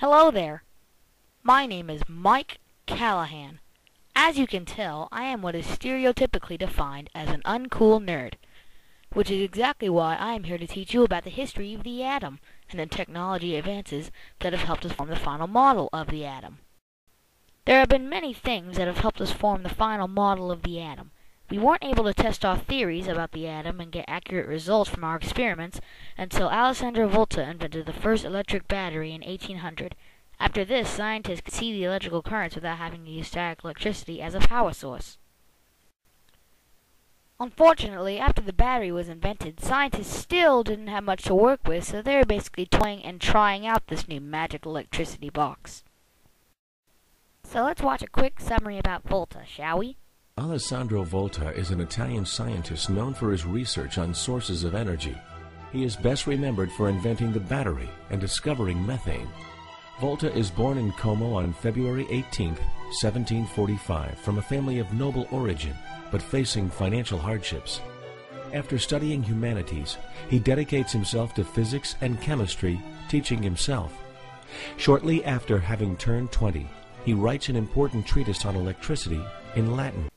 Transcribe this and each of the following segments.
Hello there. My name is Mike Callahan. As you can tell, I am what is stereotypically defined as an uncool nerd, which is exactly why I am here to teach you about the history of the atom and the technology advances that have helped us form the final model of the atom. There have been many things that have helped us form the final model of the atom. We weren't able to test our theories about the atom and get accurate results from our experiments until Alessandro Volta invented the first electric battery in 1800. After this, scientists could see the electrical currents without having to use static electricity as a power source. Unfortunately, after the battery was invented, scientists still didn't have much to work with, so they were basically toying and trying out this new magic electricity box. So let's watch a quick summary about Volta, shall we? Alessandro Volta is an Italian scientist known for his research on sources of energy. He is best remembered for inventing the battery and discovering methane. Volta is born in Como on February 18, 1745, from a family of noble origin, but facing financial hardships. After studying humanities, he dedicates himself to physics and chemistry, teaching himself. Shortly after having turned 20, he writes an important treatise on electricity in Latin.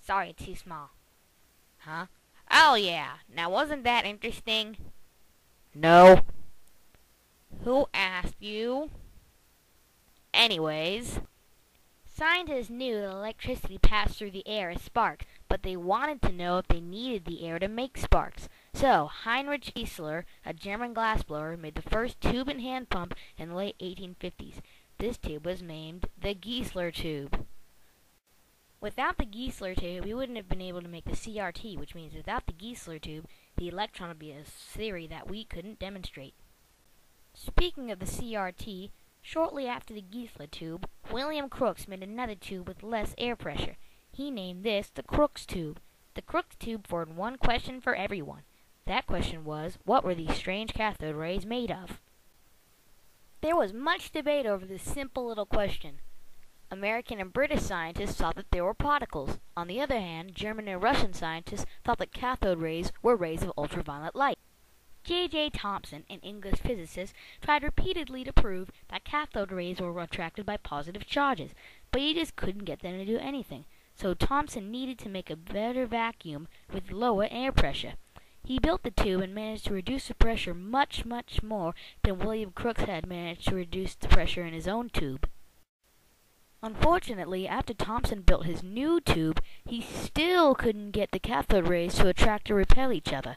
Sorry, it's too small. Huh? Oh yeah, now wasn't that interesting? No. Who asked you? Anyways, scientists knew that electricity passed through the air as sparks, but they wanted to know if they needed the air to make sparks. So, Heinrich Giesler, a German glassblower, made the first tube and hand pump in the late 1850s. This tube was named the Giesler tube. Without the Giesler tube, we wouldn't have been able to make the CRT, which means without the Giesler tube, the electron would be a theory that we couldn't demonstrate. Speaking of the CRT, shortly after the Giesler tube, William Crookes made another tube with less air pressure. He named this the Crookes tube. The Crookes tube formed one question for everyone. That question was, what were these strange cathode rays made of? There was much debate over this simple little question. American and British scientists thought that they were particles. On the other hand, German and Russian scientists thought that cathode rays were rays of ultraviolet light. J.J. Thomson, an English physicist, tried repeatedly to prove that cathode rays were attracted by positive charges, but he just couldn't get them to do anything. So Thomson needed to make a better vacuum with lower air pressure. He built the tube and managed to reduce the pressure much more than William Crookes had managed to reduce the pressure in his own tube. Unfortunately, after Thomson built his new tube, he still couldn't get the cathode rays to attract or repel each other.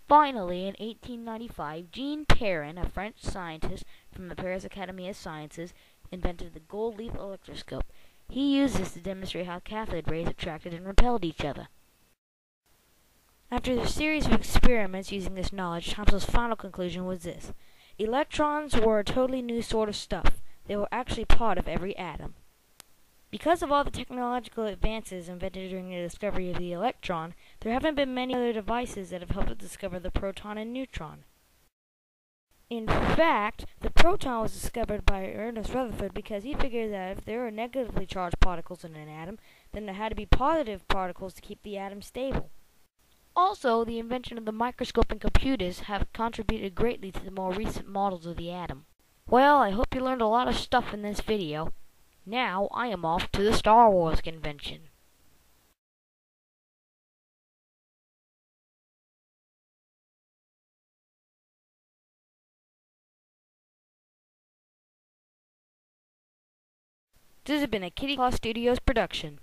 Finally, in 1895, Jean Perrin, a French scientist from the Paris Academy of Sciences, invented the gold-leaf electroscope. He used this to demonstrate how cathode rays attracted and repelled each other. After a series of experiments using this knowledge, Thomson's final conclusion was this: electrons were a totally new sort of stuff. They were actually part of every atom. Because of all the technological advances invented during the discovery of the electron, there haven't been many other devices that have helped us discover the proton and neutron. In fact, the proton was discovered by Ernest Rutherford because he figured that if there were negatively charged particles in an atom, then there had to be positive particles to keep the atom stable. Also, the invention of the microscope and computers have contributed greatly to the more recent models of the atom. Well, I hope you learned a lot of stuff in this video. Now, I am off to the Star Wars convention. This has been a Kitty Claw Studios production.